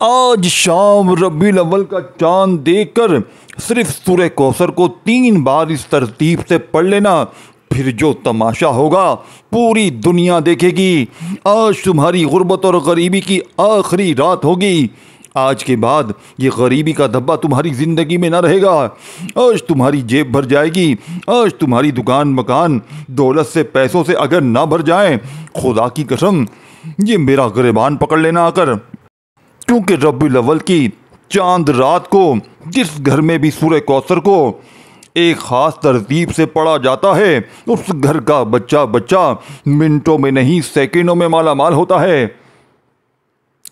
آج شام ربیع الاول کا چاند دیکھ کر صرف سورہ کوثر کو 3 بار اس ترتیب سے پڑھ لینا، پھر جو تماشا ہوگا پوری دنیا دیکھے گی۔ آج تمہاری غربت اور غریبی کی آخری رات ہوگی۔ آج کے بعد یہ غریبی کا دھبا تمہاری زندگی میں نہ رہے گا۔ آج تمہاری جیب بھر جائے گی۔ آج تمہاری دکان مکان دولت سے پیسوں سے اگر نہ بھر جائیں، خدا کی قسم یہ میرا گریبان پکڑ لینا آ کر، کیونکہ ربیع الاول کی چاند رات کو جس گھر میں بھی سورہ کوثر کو ایک خاص ترتیب سے پڑھا جاتا ہے، اس گھر کا بچہ بچہ منٹوں میں نہیں سیکنڈوں میں مالا مال ہوتا ہے۔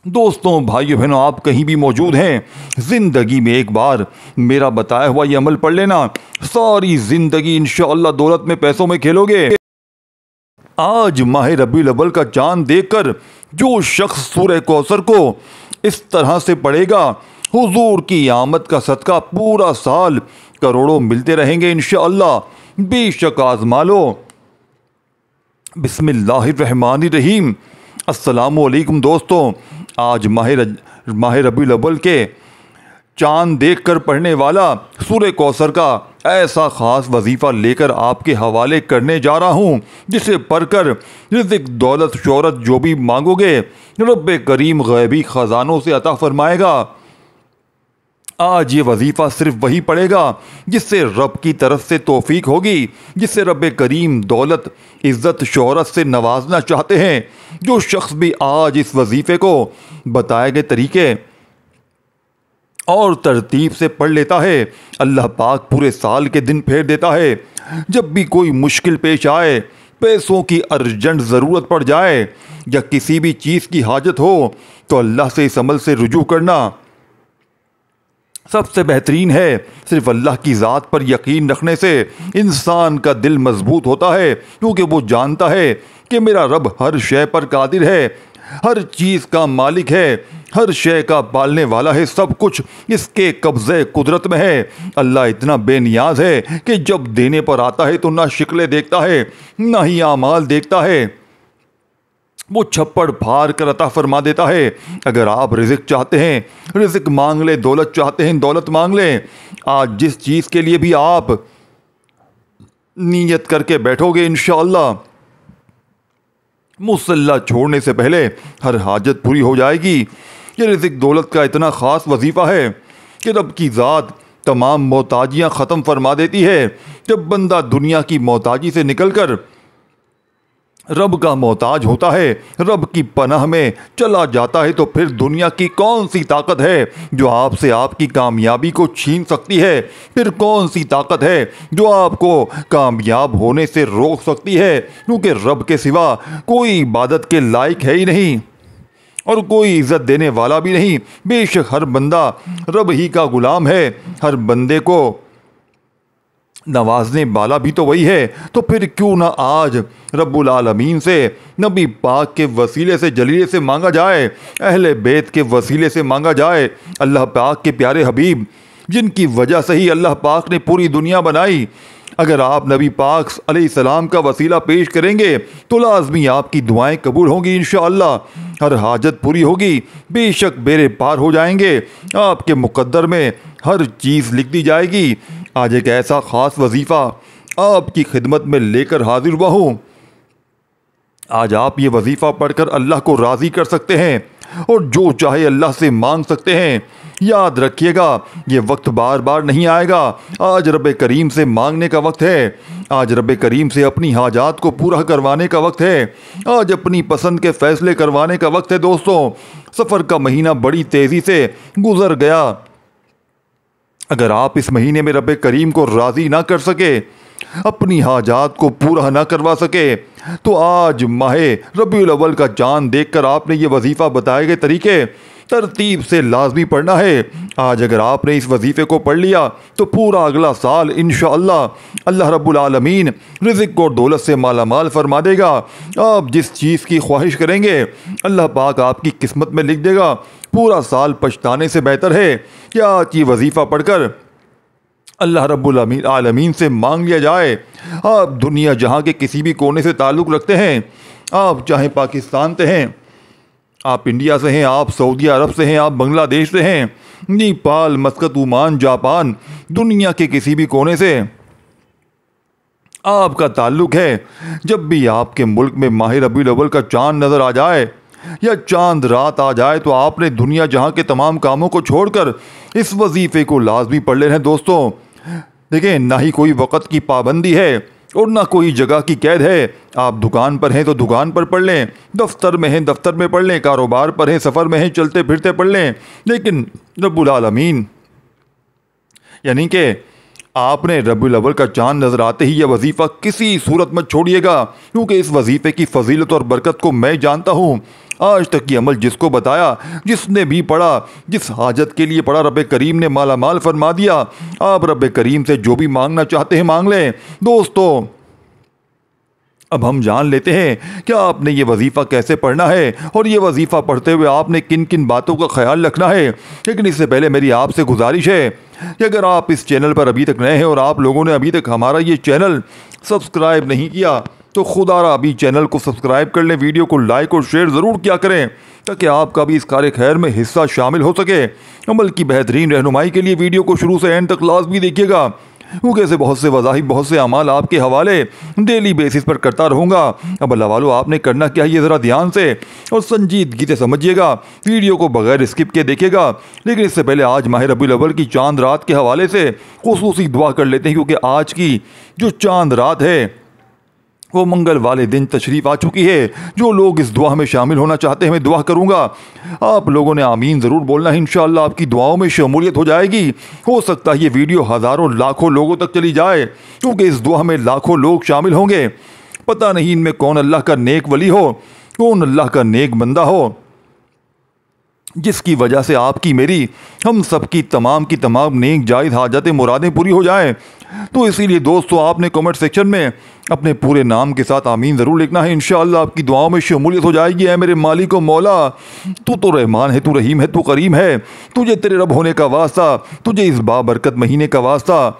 دوستوں، بھائیو بہنوں، آپ کہیں بھی موجود ہیں، زندگی میں ایک بار میرا بتایا ہوا یہ عمل پڑھ لینا، ساری زندگی انشاءاللہ دولت میں پیسوں میں کھیلو گے۔ آج ماہ ربیع الاول کا چاند دیکھ کر جو شخص سورہ کوثر کو اس طرح سے پڑھے گا، حضور کی آمد کا صدقہ پورا سال کروڑوں ملتے رہیں گے انشاءاللہ۔ بے شک آزما لو۔ بسم اللہ الرحمن الرحیم۔ السلام علیکم دوستوں، آج ماہ ربیع الاول کے چاند دیکھ کر پڑھنے والا سورہ کوثر کا ایسا خاص وظیفہ لے کر آپ کے حوالے کرنے جا رہا ہوں، جسے پڑھ کر رزق، دولت، شہرت جو بھی مانگو گے رب کریم غیبی خزانوں سے عطا فرمائے گا۔ آج یہ وظیفہ صرف وہی پڑھے گا جس سے رب کی طرف سے توفیق ہوگی، جس سے رب کریم دولت، عزت، شہرت سے نوازنا چاہتے ہیں۔ جو شخص بھی آج اس وظیفے کو بتائے گئے طریقے اور ترتیب سے پڑھ لیتا ہے، اللہ پاک پورے سال کے دن پھیر دیتا ہے۔ جب بھی کوئی مشکل پیش آئے، پیسوں کی ارجنٹ ضرورت پڑ جائے یا کسی بھی چیز کی حاجت ہو، تو اللہ سے اس عمل سے رجوع کرنا سب سے بہترین ہے۔ صرف اللہ کی ذات پر یقین رکھنے سے انسان کا دل مضبوط ہوتا ہے، کیونکہ وہ جانتا ہے کہ میرا رب ہر شے پر قادر ہے، ہر چیز کا مالک ہے، ہر شے کا پالنے والا ہے، سب کچھ اس کے قبضے قدرت میں ہے۔ اللہ اتنا بے نیاز ہے کہ جب دینے پر آتا ہے تو نہ شکلیں دیکھتا ہے نہ ہی اعمال دیکھتا ہے، وہ چھپڑ پھاڑ کر عطا فرما دیتا ہے۔ اگر آپ رزق چاہتے ہیں رزق مانگ لیں، دولت چاہتے ہیں دولت مانگ لیں۔ آج جس چیز کے لیے بھی آپ نیت کر کے بیٹھو گے انشاءاللہ مصلی چھوڑنے سے پہلے ہر حاجت پوری ہو جائے گی۔ یہ رزق دولت کا اتنا خاص وظیفہ ہے کہ رب کی ذات تمام محتاجیاں ختم فرما دیتی ہے۔ جب بندہ دنیا کی محتاجی سے نکل کر رب کا محتاج ہوتا ہے، رب کی پناہ میں چلا جاتا ہے، تو پھر دنیا کی کون سی طاقت ہے جو آپ سے آپ کی کامیابی کو چھین سکتی ہے؟ پھر کون سی طاقت ہے جو آپ کو کامیاب ہونے سے روک سکتی ہے؟ کیونکہ رب کے سوا کوئی عبادت کے لائق ہے ہی نہیں اور کوئی عزت دینے والا بھی نہیں۔ بے شک ہر بندہ رب ہی کا غلام ہے، ہر بندے کو نوازنے والا بھی تو وہی ہے۔ تو پھر کیوں نہ آج رب العالمین سے، نبی پاک کے وسیلے سے، جلیلے سے مانگا جائے، اہل بیت کے وسیلے سے مانگا جائے۔ اللہ پاک کے پیارے حبیب جن کی وجہ سے ہی اللہ پاک نے پوری دنیا بنائی، اگر آپ نبی پاک علیہ السلام کا وسیلہ پیش کریں گے تو لازمی آپ کی دعائیں قبول ہوں گی انشاءاللہ، ہر حاجت پوری ہوگی، بے شک بیڑے پار ہو جائیں گے، آپ کے مقدر میں ہر چیز لکھ دی جائے گی۔ آج ایک ایسا خاص وظیفہ آپ کی خدمت میں لے کر حاضر ہوا ہوں۔ آج آپ یہ وظیفہ پڑھ کر اللہ کو راضی کر سکتے ہیں اور جو چاہے اللہ سے مانگ سکتے ہیں۔ یاد رکھیے گا یہ وقت بار بار نہیں آئے گا۔ آج رب کریم سے مانگنے کا وقت ہے، آج رب کریم سے اپنی حاجات کو پورا کروانے کا وقت ہے، آج اپنی پسند کے فیصلے کروانے کا وقت ہے۔ دوستوں، سفر کا مہینہ بڑی تیزی سے گزر گیا۔ اگر آپ اس مہینے میں رب کریم کو راضی نہ کر سکے، اپنی حاجات کو پورا نہ کروا سکے، تو آج ماہ ربیع الاول کا چاند دیکھ کر آپ نے یہ وظیفہ بتائے گئے طریقے ترتیب سے لازمی پڑھنا ہے۔ آج اگر آپ نے اس وظیفے کو پڑھ لیا تو پورا اگلا سال انشاءاللہ اللہ رب العالمین رزق اور دولت سے مالا مال فرما دے گا۔ آپ جس چیز کی خواہش کریں گے اللہ پاک آپ کی قسمت میں لکھ دے گا۔ پورا سال پچھتانے سے بہتر ہے کہ آج یہ وظیفہ پڑھ کر اللہ رب العالمین سے مانگ لیا جائے۔ آپ دنیا جہاں کے کسی بھی کونے سے تعلق رکھتے ہیں، آپ چاہے پاکستان سے ہیں، آپ انڈیا سے ہیں، آپ سعودی عرب سے ہیں، آپ بنگلہ دیش سے ہیں، نیپال، مسقط، عمان، جاپان، دنیا کے کسی بھی کونے سے آپ کا تعلق ہے، جب بھی آپ کے ملک میں ماہ ربیع الاول کا چاند نظر آ جائے یا چاند رات آ جائے تو آپ نے دنیا جہاں کے تمام کاموں کو چھوڑ کر اس وظیفے کو لازمی پڑھ لینا ہے دوستوں۔ دیکھیں، نہ ہی کوئی وقت کی پابندی ہے اور نہ کوئی جگہ کی قید ہے۔ آپ دکان پر ہیں تو دکان پر پڑھ لیں، دفتر میں ہیں دفتر میں پڑھ لیں، کاروبار پر ہیں، سفر میں ہیں، چلتے پھرتے پڑھ لیں، لیکن رب العالمین یعنی کہ آپ نے ربیع الاول کا چاند نظر آتے ہی یہ وظیفہ کسی صورت مت چھوڑیے گا، کیونکہ اس وظیفے کی فضیلت اور برکت کو میں جانتا ہوں۔ آج تک یہ عمل جس کو بتایا، جس نے بھی پڑھا، جس حاجت کے لیے پڑھا، رب کریم نے مالا مال فرما دیا۔ آپ رب کریم سے جو بھی مانگنا چاہتے ہیں مانگ لیں دوستو۔ اب ہم جان لیتے ہیں کہ آپ نے یہ وظیفہ کیسے پڑھنا ہے اور یہ وظیفہ پڑھتے ہوئے آپ نے کن کن باتوں کا خیال رکھنا ہے۔ لیکن اس سے پہلے میری آپ سے گزارش ہے کہ اگر آپ اس چینل پر ابھی تک نئے ہیں اور آپ لوگوں نے ابھی تک ہمارا یہ چینل سبسکرائب نہیں کیا تو خدا را ابھی چینل کو سبسکرائب کر لیں، ویڈیو کو لائک اور شیئر ضرور کیا کریں تاکہ آپ کا بھی اس کار خیر میں حصہ شامل ہو سکے۔ عمل کی بہترین رہنمائی کے لیے ویڈیو کو شروع سے اینڈ تک لازمی دیکھیے گا، کیونکہ ایسے بہت سے وظائف، بہت سے اعمال آپ کے حوالے ڈیلی بیسس پر کرتا رہوں گا۔ اب اللہ والو، آپ نے کرنا کیا ہے یہ ذرا دھیان سے اور سنجیدگی سے سمجھیے گا، ویڈیو کو بغیر اسکپ کے دیکھے گا۔ لیکن اس سے پہلے آج ماہ ربیع الاول کی چاند رات کے حوالے سے خصوصی دعا کر لیتے ہیں، کیونکہ آج کی جو چاند رات ہے وہ منگل والے دن تشریف آ چکی ہے۔ جو لوگ اس دعا میں شامل ہونا چاہتے ہیں میں دعا کروں گا، آپ لوگوں نے آمین ضرور بولنا ہے، انشاءاللہ آپ کی دعاؤں میں شمولیت ہو جائے گی۔ ہو سکتا ہے یہ ویڈیو ہزاروں لاکھوں لوگوں تک چلی جائے، کیونکہ اس دعا میں لاکھوں لوگ شامل ہوں گے۔ پتہ نہیں ان میں کون اللہ کا نیک ولی ہو، کون اللہ کا نیک بندہ ہو، جس کی وجہ سے آپ کی، میری، ہم سب کی تمام نیک جائز حاجتیں، مرادیں پوری ہو جائیں۔ تو اسی لیے دوستو، آپ نے کمنٹ سیکشن میں اپنے پورے نام کے ساتھ آمین ضرور لکھنا ہے، انشاءاللہ آپ کی دعاؤں میں شمولیت ہو جائے گی۔ اے میرے مالک و مولا، تو رحمان ہے، تو رحیم ہے، تو کریم ہے، تجھے تیرے رب ہونے کا واسطہ، تجھے اس بابرکت مہینے کا واسطہ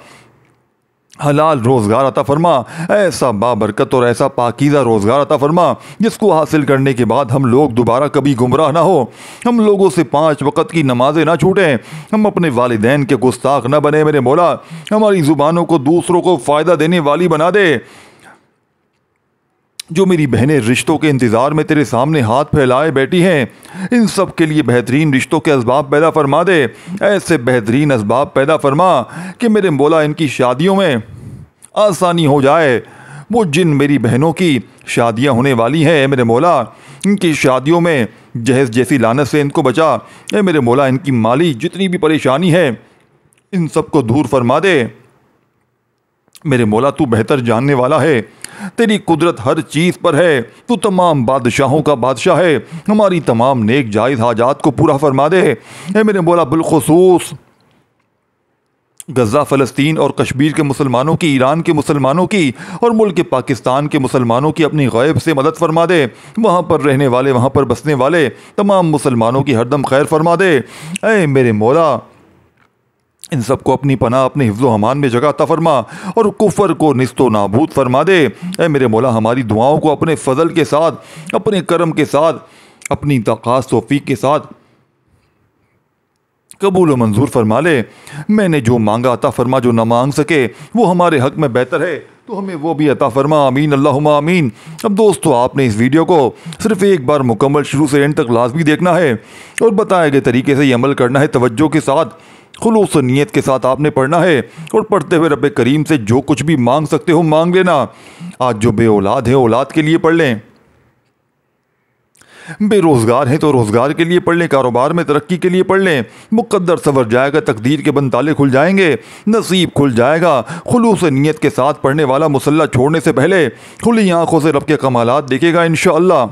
حلال روزگار عطا فرما، ایسا بابرکت اور ایسا پاکیزہ روزگار عطا فرما جس کو حاصل کرنے کے بعد ہم لوگ دوبارہ کبھی گمراہ نہ ہو، ہم لوگوں سے 5 وقت کی نمازیں نہ چھوٹیں، ہم اپنے والدین کے گستاخ نہ بنے میرے مولا، ہماری زبانوں کو دوسروں کو فائدہ دینے والی بنا دے۔ جو میری بہنیں رشتوں کے انتظار میں تیرے سامنے ہاتھ پھیلائے بیٹھی ہیں، ان سب کے لیے بہترین رشتوں کے اسباب پیدا فرما دے، ایسے بہترین اسباب پیدا فرما کہ میرے مولا ان کی شادیوں میں آسانی ہو جائے۔ وہ جن میری بہنوں کی شادیاں ہونے والی ہیں، اے میرے مولا، ان کی شادیوں میں جہیز جیسی لعنت سے ان کو بچا۔ اے میرے مولا، ان کی مالی جتنی بھی پریشانی ہے ان سب کو دور فرما دے۔ میرے مولا، تو بہتر جاننے والا ہے، تیری قدرت ہر چیز پر ہے، تو تمام بادشاہوں کا بادشاہ ہے، ہماری تمام نیک جائز حاجات کو پورا فرما دے۔ اے میرے مولا، بالخصوص غزہ، فلسطین اور کشمیر کے مسلمانوں کی، ایران کے مسلمانوں کی اور ملک پاکستان کے مسلمانوں کی اپنی غیب سے مدد فرما دے۔ وہاں پر رہنے والے، وہاں پر بسنے والے تمام مسلمانوں کی ہر دم خیر فرما دے۔ اے میرے مولا، ان سب کو اپنی پناہ، اپنے حفظ و امان میں جگہ عطا فرما اور کفر کو نیست و نابود فرما دے۔ اے میرے مولا، ہماری دعاؤں کو اپنے فضل کے ساتھ، اپنے کرم کے ساتھ، اپنی خاص توفیق کے ساتھ قبول و منظور فرما لے۔ میں نے جو مانگا عطا فرما، جو نہ مانگ سکے وہ ہمارے حق میں بہتر ہے تو ہمیں وہ بھی عطا فرما، آمین اللہم آمین۔ اب دوستو، آپ نے اس ویڈیو کو صرف ایک بار مکمل شروع سے اینڈ تک لازمی دیکھنا ہے اور بتائے گئے طریقے سے یہ عمل کرنا ہے، توجہ کے ساتھ، خلوص و نیت کے ساتھ آپ نے پڑھنا ہے اور پڑھتے ہوئے رب کریم سے جو کچھ بھی مانگ سکتے ہو مانگ لینا۔ آج جو بے اولاد ہیں اولاد کے لیے پڑھ لیں، بے روزگار ہیں تو روزگار کے لیے پڑھ لیں، کاروبار میں ترقی کے لیے پڑھ لیں، مقدر سنور جائے گا، تقدیر کے بند تالے کھل جائیں گے، نصیب کھل جائے گا۔ خلوص نیت کے ساتھ پڑھنے والا مصلی چھوڑنے سے پہلے کھلی آنکھوں سے رب کے کمالات دیکھے گا انشاءاللہ۔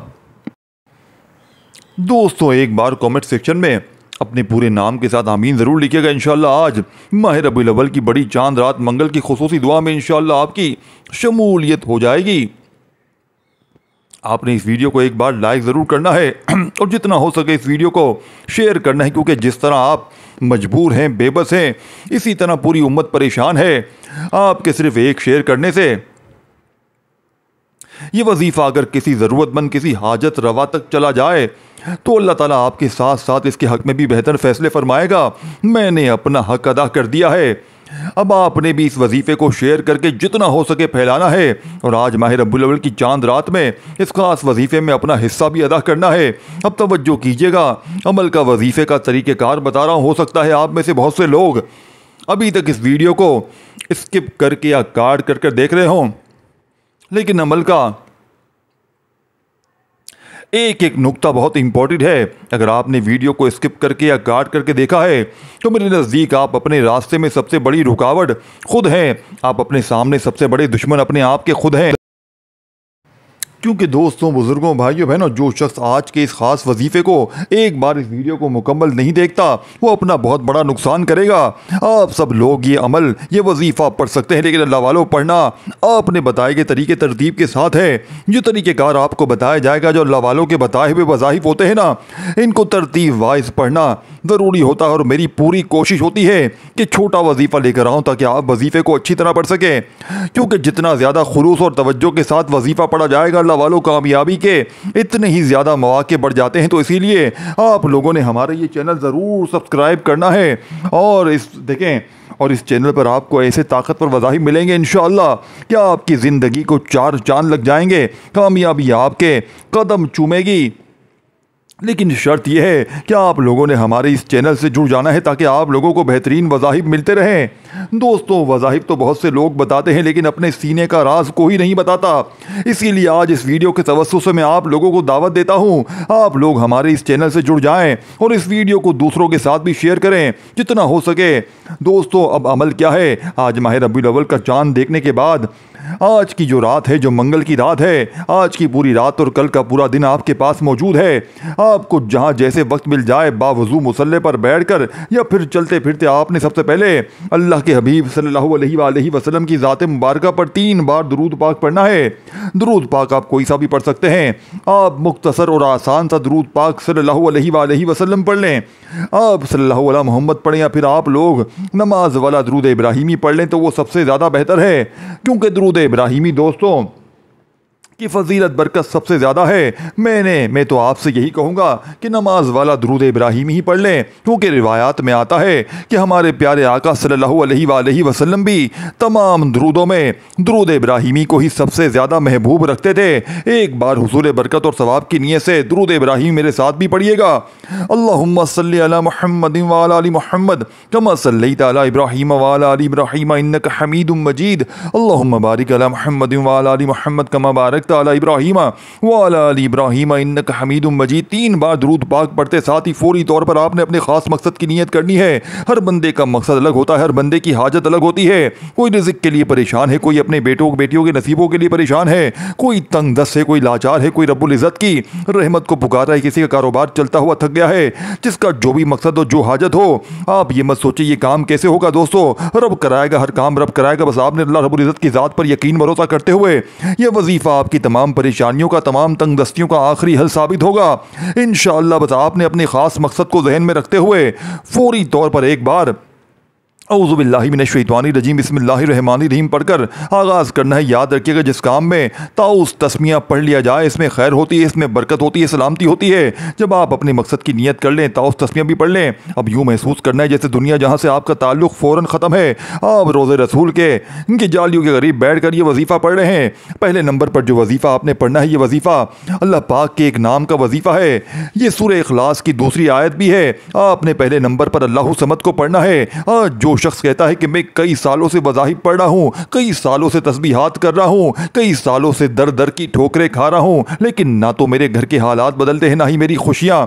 دوستو، ایک بار کامنٹ سیکشن میں اپنے پورے نام کے ساتھ آمین ضرور لکھیے گا۔ انشاءاللہ آج ماہ ربیع الاول کی بڑی چاند رات منگل کی خصوصی دعا میں انشاءاللہ آپ کی شمولیت ہو جائے گی۔ آپ نے اس ویڈیو کو ایک بار لائک ضرور کرنا ہے اور جتنا ہو سکے اس ویڈیو کو شیئر کرنا ہے، کیونکہ جس طرح آپ مجبور ہیں، بے بس ہیں، اسی طرح پوری امت پریشان ہے۔ آپ کے صرف ایک شیئر کرنے سے یہ وظیفہ اگر کسی ضرورت مند، کسی حاجت روا تک چلا جائے تو اللہ تعالیٰ آپ کے ساتھ ساتھ اس کے حق میں بھی بہتر فیصلے فرمائے گا۔ میں نے اپنا حق ادا کر دیا ہے، اب آپ نے بھی اس وظیفے کو شیئر کر کے جتنا ہو سکے پھیلانا ہے، اور آج ماہ ربیع الاول کی چاند رات میں اس خاص وظیفے میں اپنا حصہ بھی ادا کرنا ہے۔ اب توجہ کیجیے گا، عمل کا وظیفے کا طریقہ کار بتا رہا ہوں، ہو سکتا ہے آپ میں سے بہت سے لوگ ابھی تک اس ویڈیو کو اسکپ کر کے یا کاٹ کر دیکھ رہے ہوں، لیکن عمل کا ایک ایک نقطہ بہت امپورٹنٹ ہے۔ اگر آپ نے ویڈیو کو اسکپ کر کے یا کاٹ کر کے دیکھا ہے تو میرے نزدیک آپ اپنے راستے میں سب سے بڑی رکاوٹ خود ہیں، آپ اپنے سامنے سب سے بڑے دشمن اپنے آپ کے خود ہیں۔ کیونکہ دوستوں، بزرگوں، بھائیوں، بہنوں، جو شخص آج کے اس خاص وظیفے کو ایک بار اس ویڈیو کو مکمل نہیں دیکھتا وہ اپنا بہت بڑا نقصان کرے گا۔ آپ سب لوگ یہ عمل، یہ وظیفہ پڑھ سکتے ہیں، لیکن اللہ والوں پڑھنا آپ نے بتائے گئے طریقے ترتیب کے ساتھ ہے۔ جو طریقہ کار آپ کو بتایا جائے گا، جو اللہ والوں کے بتائے ہوئے وظائف ہوتے ہیں نا، ان کو ترتیب وائز پڑھنا ضروری ہوتا ہے، اور میری پوری کوشش ہوتی ہے کہ چھوٹا وظیفہ لے کر آؤں تاکہ آپ وظیفے کو اچھی طرح پڑھ سکیں، کیونکہ جتنا زیادہ خلوص اور توجہ کے ساتھ وظیفہ پڑھا جائے گا، اللہ والوں کامیابی کے اتنے ہی زیادہ مواقع بڑھ جاتے ہیں۔ تو اسی لیے آپ لوگوں نے ہمارا یہ چینل ضرور سبسکرائب کرنا ہے، اور دیکھیں، اور اس چینل پر آپ کو ایسے طاقتور وظائف ملیں گے انشاءاللہ کہ آپ کی زندگی کو چار چاند لگ جائیں گے، کامیابی آپ کے قدم چومے گی۔ لیکن شرط یہ ہے کہ آپ لوگوں نے ہمارے اس چینل سے جڑ جانا ہے تاکہ آپ لوگوں کو بہترین وظائف ملتے رہیں۔ دوستوں، وظائف تو بہت سے لوگ بتاتے ہیں لیکن اپنے سینے کا راز کوئی نہیں بتاتا، اسی لیے آج اس ویڈیو کے توسط سے میں آپ لوگوں کو دعوت دیتا ہوں، آپ لوگ ہمارے اس چینل سے جڑ جائیں اور اس ویڈیو کو دوسروں کے ساتھ بھی شیئر کریں جتنا ہو سکے۔ دوستوں، اب عمل کیا ہے؟ آج ماہ ربیع الاول کا چاند دیکھنے کے بعد آج کی جو رات ہے، جو منگل کی رات ہے، آج کی پوری رات اور کل کا پورا دن آپ کے پاس موجود ہے۔ آپ کو جہاں جیسے وقت مل جائے، باوضو مصلی پر بیٹھ کر یا پھر چلتے پھرتے، آپ نے سب سے پہلے اللہ کے حبیب صلی اللہ علیہ وآلہ وسلم کی ذات مبارکہ پر 3 بار درود پاک پڑھنا ہے۔ درود پاک آپ کوئی سا بھی پڑھ سکتے ہیں، آپ مختصر اور آسان سا درود پاک صلی اللہ علیہ وآلہ وسلم پڑھ لیں، آپ صلی اللہ علیہ محمد پڑھیں، یا پھر آپ لوگ نماز والا درود ابراہیمی پڑھ لیں تو وہ سب سے زیادہ بہتر ہے، کیونکہ درود ابراہیمی دوستوں کی فضیلت برکت سب سے زیادہ ہے۔ میں تو آپ سے یہی کہوں گا کہ نماز والا درود ابراہیمی ہی پڑھ لیں، کیونکہ روایات میں آتا ہے کہ ہمارے پیارے آقا صلی اللہ علیہ وآلہ وسلم بھی تمام درودوں میں درود ابراہیمی کو ہی سب سے زیادہ محبوب رکھتے تھے۔ ایک بار حصول برکت اور ثواب کی نیت سے درود ابراہیمی میرے ساتھ بھی پڑھیے گا۔ اللہم صلی علی محمد وعلی آل محمد کما صلیت علی ابراہیم وعلی آل ابراہیم انک حمید مجید، اللہم بارک علی محمد وعلی آل محمد کما بارکت علی ابراہیم وعلی آل ابراہیم انک حمید مجید۔ 3 بار درود پاک پڑھتے ساتھ ہی فوری طور پر آپ نے اپنے خاص مقصد کی نیت کرنی ہے۔ ہر بندے کا مقصد الگ ہوتا ہے، ہر بندے کی حاجت الگ ہوتی ہے، کوئی رزق کے لیے پریشان ہے، کوئی اپنے بیٹیوں کے نصیبوں کے لیے پریشان ہے، کوئی تنگ دست ہے، کوئی لاچار ہے، کوئی رب العزت کی رحمت کو پکار رہا ہے، کسی کا کاروبار چلتا ہوا تھک گیا ہے، جس کا جو بھی مقصد ہو، جو حاجت ہو، آپ یہ مت سوچیں یہ کام کیسے ہوگا۔ دوستو، رب کرائے گا، ہر کام رب کرائے گا، بس آپ نے اللہ رب العزت کی ذات پر یقین بھروسہ کرتے ہوئے یہ وظیفہ آپ کی تمام پریشانیوں کا، تمام تنگ دستیوں کا آخری حل ثابت ہوگا انشاءاللہ۔ بس آپ نے اپنے خاص مقصد کو ذہن میں رکھتے ہوئے فوری طور پر ایک بار اعوذ باللہ من الشیطان الرجیم بسم اللہ الرحمن الرحیم پڑھ کر آغاز کرنا ہے۔ یاد رکھیے گا جس کام میں تاؤس تسمیہ پڑھ لیا جائے اس میں خیر ہوتی ہے، اس میں برکت ہوتی ہے، سلامتی ہوتی ہے۔ جب آپ اپنے مقصد کی نیت کر لیں، تاؤس تسمیہ بھی پڑھ لیں، اب یوں محسوس کرنا ہے جیسے دنیا جہاں سے آپ کا تعلق فوراً ختم ہے، آپ روزے رسول کے ان کی جالیوں کے قریب بیٹھ کر یہ وظیفہ پڑھ رہے ہیں۔ پہلے نمبر پر جو وظیفہ آپ نے پڑھنا ہے، یہ وظیفہ اللہ پاک کے ایک نام کا وظیفہ ہے، یہ سورہ اخلاص کی دوسری آیت بھی ہے۔ آپ نے پہلے نمبر پر اللہ الصمد کو پڑھنا ہے۔ آج جو شخص کہتا ہے کہ میں کئی سالوں سے وظائف پڑھ رہا ہوں، کئی سالوں سے تسبیحات کر رہا ہوں، کئی سالوں سے در در کی ٹھوکریں کھا رہا ہوں، لیکن نہ تو میرے گھر کے حالات بدلتے ہیں، نہ ہی میری خوشیاں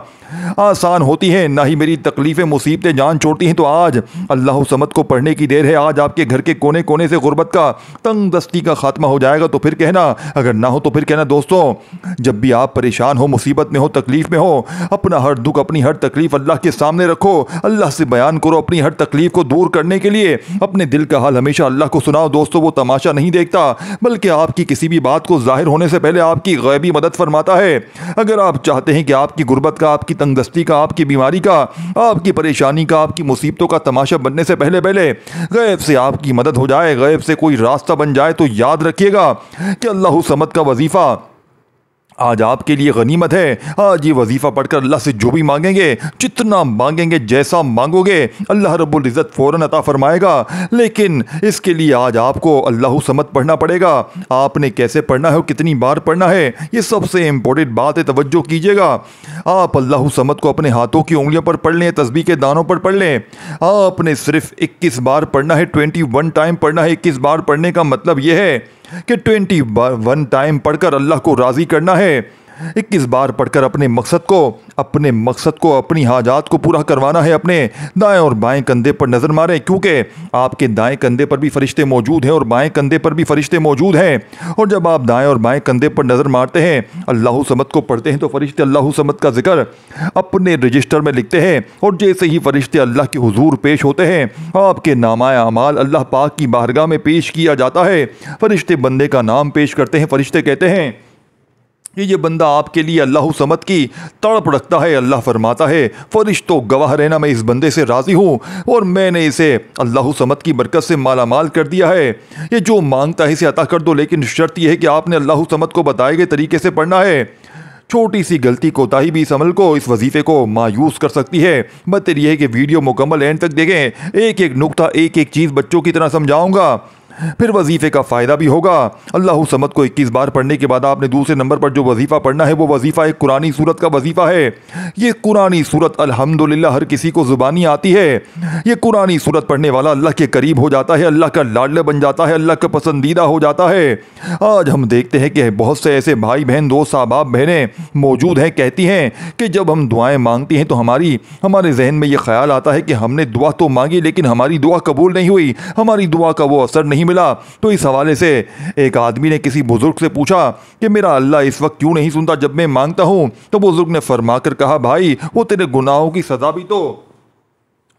آسان ہوتی ہیں، نہ ہی میری تکلیفیں مصیبتیں جان چھوڑتی ہیں، تو آج اللہ الصمد کو پڑھنے کی دیر ہے۔ آج آپ کے گھر کے کونے کونے سے غربت کا، تنگ دستی کا خاتمہ ہو جائے گا۔ تو پھر کہنا، اگر نہ ہو تو پھر کہنا دوستوں، جب بھی آپ پریشان ہو، مصیبت میں ہو، تکلیف میں ہو، اپنا ہر دکھ، اپنی ہر تکلیف اللہ کے سامنے رکھو، اللہ سے بیان کرو، اپنی ہر تکلیف کو دور کرنے کے لیے اپنے دل کا حال ہمیشہ اللہ کو سناؤ۔ دوستو، وہ تماشا نہیں دیکھتا بلکہ آپ کی کسی بھی بات کو ظاہر ہونے سے پہلے آپ کی غیبی مدد فرماتا ہے۔ اگر آپ چاہتے ہیں کہ آپ کی غربت کا، آپ کی تنگ دستی کا، آپ کی بیماری کا، آپ کی پریشانی کا، آپ کی مصیبتوں کا تماشا بننے سے پہلے غیب سے آپ کی مدد ہو جائے، غیب سے کوئی راستہ بن جائے، تو یاد رکھیے گا کہ اللہ الصمد کا وظیفہ آج آپ کے لیے غنیمت ہے، آج یہ وظیفہ پڑھ کر اللہ سے جو بھی مانگیں گے، جتنا مانگیں گے، جیسا مانگو گے، اللہ رب العزت فوراً عطا فرمائے گا۔ لیکن اس کے لیے آج آپ کو اللہ صمد پڑھنا پڑے گا۔ آپ نے کیسے پڑھنا ہے اور کتنی بار پڑھنا ہے، یہ سب سے امپورٹنٹ بات ہے، توجہ کیجیے گا۔ آپ اللہ صمد کو اپنے ہاتھوں کی انگلیوں پر پڑھ لیں، تسبیح کے دانوں پر پڑھ لیں۔ آپ نے صرف 21 بار پڑھنا ہے، 21 ٹائم پڑھنا ہے۔ 21 بار پڑھنے کا مطلب یہ ہے کہ 21 ٹائم پڑھ کر اللہ کو راضی کرنا ہے۔ 21 بار پڑھ کر اپنے مقصد کو اپنی حاجات کو پورا کروانا ہے۔ اپنے دائیں اور بائیں کندھے پر نظر ماریں، کیونکہ آپ کے دائیں کندھے پر بھی فرشتے موجود ہیں اور بائیں کندھے پر بھی فرشتے موجود ہیں۔ اور جب آپ دائیں اور بائیں کندھے پر نظر مارتے ہیں، اللہ صمد کو پڑھتے ہیں، تو فرشتے اللہ صمد کا ذکر اپنے رجسٹر میں لکھتے ہیں، اور جیسے ہی فرشتے اللہ کے حضور پیش ہوتے ہیں، آپ کے نامہ اعمال اللہ پاک کی بارگاہ میں پیش کیا جاتا ہے۔ فرشتے بندے کا نام پیش کرتے ہیں، فرشتے کہتے ہیں کہ یہ بندہ آپ کے لیے اللہ صمد کی تڑپ رکھتا ہے۔ اللہ فرماتا ہے، فرشتوں گواہ رہنا، میں اس بندے سے راضی ہوں اور میں نے اسے اللہ صمد کی برکت سے مالا مال کر دیا ہے۔ یہ جو مانگتا ہے اسے عطا کر دو، لیکن شرط یہ ہے کہ آپ نے اللہ صمد کو بتائے گئے طریقے سے پڑھنا ہے۔ چھوٹی سی غلطی کوتاہی بھی اس عمل کو، اس وظیفے کو مایوس کر سکتی ہے۔ بہتر یہ ہے کہ ویڈیو مکمل اینڈ تک دیکھیں، ایک ایک نقطہ، ایک ایک چیز بچوں کی طرح سمجھاؤں گا، پھر وظیفے کا فائدہ بھی ہوگا۔ اللہ صمد کو 21 بار پڑھنے کے بعد آپ نے دوسرے نمبر پر جو وظیفہ پڑھنا ہے، وہ وظیفہ ایک قرآنی سورت کا وظیفہ ہے۔ یہ قرآنی سورت الحمدللہ ہر کسی کو زبانی آتی ہے۔ یہ قرآنی سورت پڑھنے والا اللہ کے قریب ہو جاتا ہے، اللہ کا لاڈلہ بن جاتا ہے، اللہ کا پسندیدہ ہو جاتا ہے۔ آج ہم دیکھتے ہیں کہ بہت سے ایسے بھائی بہن، دوست، احباب، بہنیں موجود ہیں، کہتی ہیں کہ جب ہم دعائیں مانگتی ہیں تو ہمارے ذہن میں یہ خیال آتا ہے کہ ہم نے دعا تو مانگی لیکن ہماری دعا قبول نہیں ہوئی، ہماری دعا کا وہ اثر نہیں ملا۔ تو اس حوالے سے ایک آدمی نے کسی بزرگ سے پوچھا کہ میرا اللہ اس وقت کیوں نہیں سنتا جب میں مانگتا ہوں؟ تو بزرگ نے فرما کر کہا، بھائی وہ تیرے گناہوں کی سزا بھی تو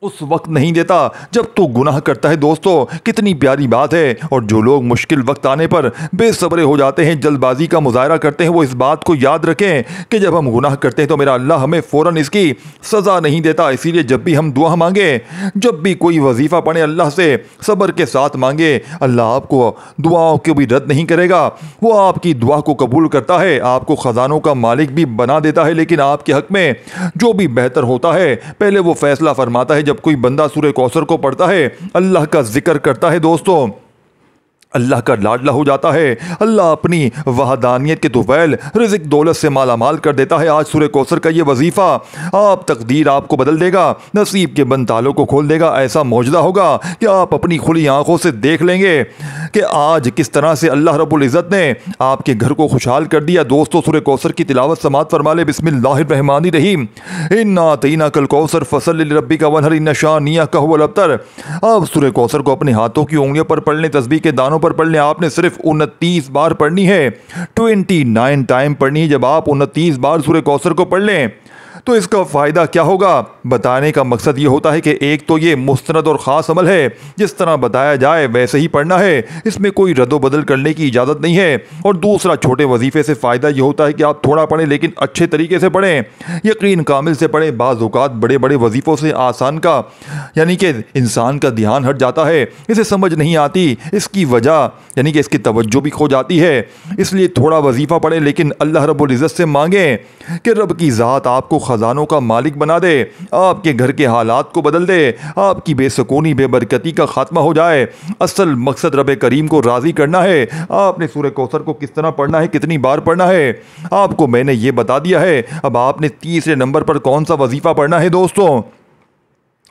اس وقت نہیں دیتا جب تو گناہ کرتا ہے۔ دوستو، کتنی پیاری بات ہے۔ اور جو لوگ مشکل وقت آنے پر بے صبرے ہو جاتے ہیں، جلد بازی کا مظاہرہ کرتے ہیں، وہ اس بات کو یاد رکھیں کہ جب ہم گناہ کرتے ہیں تو میرا اللہ ہمیں فوراً اس کی سزا نہیں دیتا۔ اسی لیے جب بھی ہم دعا مانگیں، جب بھی کوئی وظیفہ پڑھیں، اللہ سے صبر کے ساتھ مانگے، اللہ آپ کو دعاؤں کو بھی رد نہیں کرے گا، وہ آپ کی دعا کو قبول کرتا ہے، آپ کو خزانوں کا مالک بھی بنا دیتا ہے۔ لیکن آپ کے حق میں جو بھی بہتر ہوتا ہے، پہلے وہ فیصلہ فرماتا ہے۔ جب کوئی بندہ سورہ کوثر کو پڑھتا ہے، اللہ کا ذکر کرتا ہے، دوستو اللہ کا لاڈلہ ہو جاتا ہے۔ اللہ اپنی وحدانیت کے طفیل رزق دولت سے مالا مال کر دیتا ہے۔ آج سورہ کوثر کا یہ وظیفہ تقدیر آپ کو بدل دے گا، نصیب کے بند تالوں کو کھول دے گا۔ ایسا معجزہ ہوگا کہ آپ اپنی کھلی آنکھوں سے دیکھ لیں گے کہ آج کس طرح سے اللہ رب العزت نے آپ کے گھر کو خوشحال کر دیا۔ دوستو، سورہ کوثر کی تلاوت سماعت فرما لے۔ بسم اللہ الرحمن الرحیم۔ انا اعطیناک الکوثر فصل لربک وانحر ان شانئک ھو الابتر۔ آپ سورہ کوثر کو اپنے ہاتھوں کی انگلیوں پر پڑھ لیں، تسبیح کے دانوں پر پڑھ لیں۔ آپ نے صرف 29 بار پڑھنی ہے، 29 ٹائم پڑھنی ہے۔ جب آپ 29 بار سورہ کوثر کو پڑھ لیں تو اس کا فائدہ کیا ہوگا؟ بتانے کا مقصد یہ ہوتا ہے کہ ایک تو یہ مستند اور خاص عمل ہے، جس طرح بتایا جائے ویسے ہی پڑھنا ہے، اس میں کوئی رد و بدل کرنے کی اجازت نہیں ہے۔ اور دوسرا، چھوٹے وظیفے سے فائدہ یہ ہوتا ہے کہ آپ تھوڑا پڑھیں لیکن اچھے طریقے سے پڑھیں، یقین کامل سے پڑھیں۔ بعض اوقات بڑے بڑے وظیفوں سے آسان کا یعنی کہ انسان کا دھیان ہٹ جاتا ہے، اسے سمجھ نہیں آتی، اس کی وجہ یعنی کہ اس کی توجہ بھی کھو جاتی ہے۔ اس لیے تھوڑا وظیفہ پڑھیں لیکن اللہ رب العزت سے مانگیں کہ رب کی ذات آپ کو خزانوں کا مالک بنا دے، آپ کے گھر کے حالات کو بدل دے، آپ کی بے سکونی، بے برکتی کا خاتمہ ہو جائے۔ اصل مقصد رب کریم کو راضی کرنا ہے۔ آپ نے سورہ کوثر کو کس طرح پڑھنا ہے، کتنی بار پڑھنا ہے، آپ کو میں نے یہ بتا دیا ہے۔ اب آپ نے تیسرے نمبر پر کون سا وظیفہ پڑھنا ہے دوستوں؟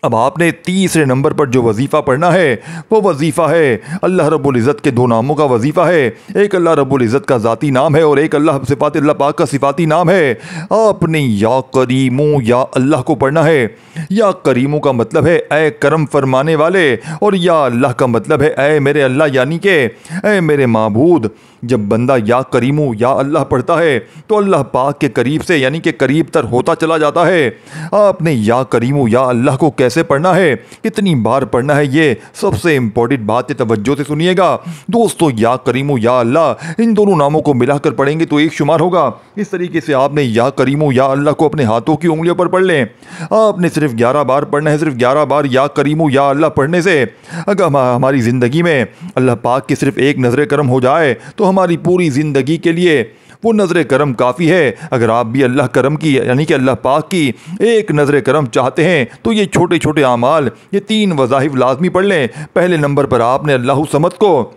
اب آپ نے تیسرے نمبر پر جو وظیفہ پڑھنا ہے وہ وظیفہ ہے اللہ رب العزت کے دو ناموں کا وظیفہ ہے۔ ایک اللہ رب العزت کا ذاتی نام ہے اور ایک اللہ پاک کا صفاتی نام ہے۔ آپ نے یا کریمو یا اللہ کو پڑھنا ہے۔ یا کریمو کا مطلب ہے اے کرم فرمانے والے، اور یا اللہ کا مطلب ہے اے میرے اللہ، یعنی کہ اے میرے معبود۔ جب بندہ یا کریمو یا اللہ پڑھتا ہے تو اللہ پاک کے قریب سے یعنی کہ قریب تر ہوتا چلا جاتا ہے۔ آپ نے یا کریمو یا اللہ کو کیسے پڑھنا ہے، کتنی بار پڑھنا ہے، یہ سب سے امپورٹنٹ بات ہے، توجہ سے سنیے گا دوستو۔ یا کریمو یا اللہ، ان دونوں ناموں کو ملا کر پڑھیں گے تو ایک شمار ہوگا۔ اس طریقے سے آپ نے یا کریمو یا اللہ کو اپنے ہاتھوں کی انگلیوں پر پڑھ لیں۔ آپ نے صرف 11 بار پڑھنا ہے۔ صرف 11 بار یا کریمو یا اللہ پڑھنے سے اگر ہماری زندگی میں اللہ پاک کی صرف ایک نظر کرم ہو جائے تو ہماری پوری زندگی کے لیے وہ نظر کرم کافی ہے۔ اگر آپ بھی اللہ کرم کی یعنی کہ اللہ پاک کی ایک نظر کرم چاہتے ہیں تو یہ چھوٹے چھوٹے اعمال، یہ 3 وظائف لازمی پڑھ لیں۔ پہلے نمبر پر آپ نے اللہ الصمد کو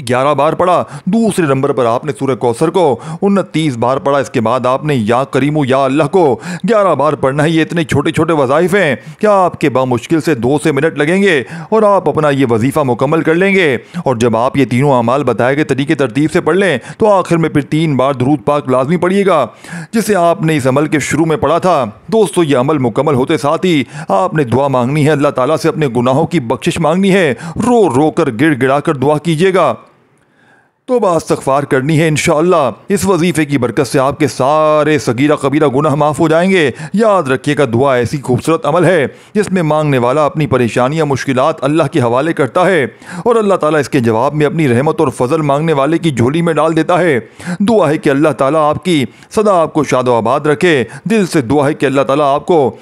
11 بار پڑھا، دوسرے نمبر پر آپ نے سورہ کوثر کو 29 بار پڑھا، اس کے بعد آپ نے یا کریم یا اللہ کو 11 بار پڑھنا ہے۔ یہ اتنے چھوٹے چھوٹے وظائف ہیں کہ آپ کے بامشکل سے 2 سے منٹ لگیں گے اور آپ اپنا یہ وظیفہ مکمل کر لیں گے۔ اور جب آپ یہ تینوں اعمال بتائے گئے طریقے ترتیب سے پڑھ لیں تو آخر میں پھر 3 بار درود پاک لازمی پڑھیے گا جسے آپ نے اس عمل کے شروع میں پڑھا تھا۔ دوستو یہ عمل مکمل ہوتے ساتھ ہی آپ نے دعا مانگنی ہے، اللہ تعالیٰ سے اپنے گناہوں کی بخشش مانگنی ہے، رو رو کر گڑ گڑا کر دعا کیجیے گا، توبہ استغفار کرنی ہے۔ انشاءاللہ اس وظیفے کی برکت سے آپ کے سارے صغیرہ کبیرہ گناہ معاف ہو جائیں گے۔ یاد رکھیے گا دعا ایسی خوبصورت عمل ہے جس میں مانگنے والا اپنی پریشانیاں مشکلات اللہ کے حوالے کرتا ہے اور اللہ تعالیٰ اس کے جواب میں اپنی رحمت اور فضل مانگنے والے کی جھولی میں ڈال دیتا ہے۔ دعا ہے کہ اللہ تعالیٰ آپ کی سدا آپ کو شاد و آباد رکھے۔ دل سے دعا ہے کہ اللہ تعالیٰ آپ کو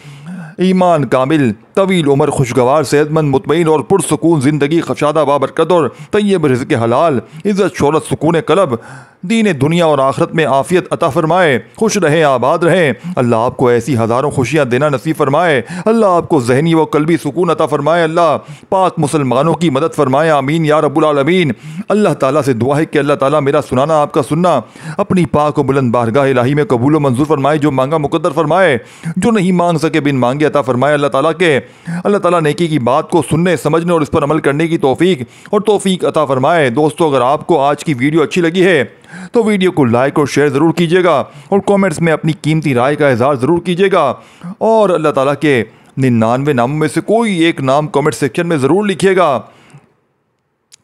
ایمان کامل، طویل عمر، خوشگوار، صحت مند، مطمئن اور پرسکون زندگی، خشادہ بابرکت اور طیب رزق حلال، عزت شہرت، سکون قلب، دین دنیا اور آخرت میں عافیت عطا فرمائے۔ خوش رہیں، آباد رہیں۔ اللہ آپ کو ایسی ہزاروں خوشیاں دینا نصیب فرمائے۔ اللہ آپ کو ذہنی و قلبی سکون عطا فرمائے۔ اللہ پاک مسلمانوں کی مدد فرمائے، آمین یا رب العالمین۔ اللہ تعالیٰ سے دعا ہے کہ اللہ تعالیٰ میرا سنانا آپ کا سننا اپنی پاک و بلند بارگاہ الہی میں قبول و منظور فرمائے، جو مانگا مقدر فرمائے، جو نہیں مانگ سکے بن مانگے عطا فرمائے۔ اللہ تعالیٰ نیکی کی بات کو سننے، سمجھنے اور اس پر عمل کرنے کی توفیق عطا فرمائے۔ دوستو اگر آپ کو آج کی ویڈیو اچھی لگی ہے تو ویڈیو کو لائک اور شیئر ضرور کیجیے گا اور کامنٹس میں اپنی قیمتی رائے کا اظہار ضرور کیجیے گا اور اللہ تعالیٰ کے 99 ناموں میں سے کوئی ایک نام کامنٹ سیکشن میں ضرور لکھیے گا۔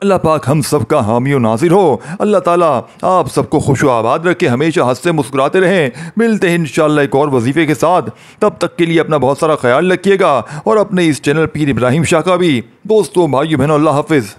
اللہ پاک ہم سب کا حامی و ناصر ہو۔ اللہ تعالیٰ آپ سب کو خوش و آباد رکھے، ہمیشہ ہنستے مسکراتے رہیں۔ ملتے ہیں انشاءاللہ ایک اور وظیفے کے ساتھ، تب تک کے لیے اپنا بہت سارا خیال رکھیے گا اور اپنے اس چینل پیر ابراہیم شاہ کا بھی۔ دوستو، بھائیو بہنوں، اللہ حافظ۔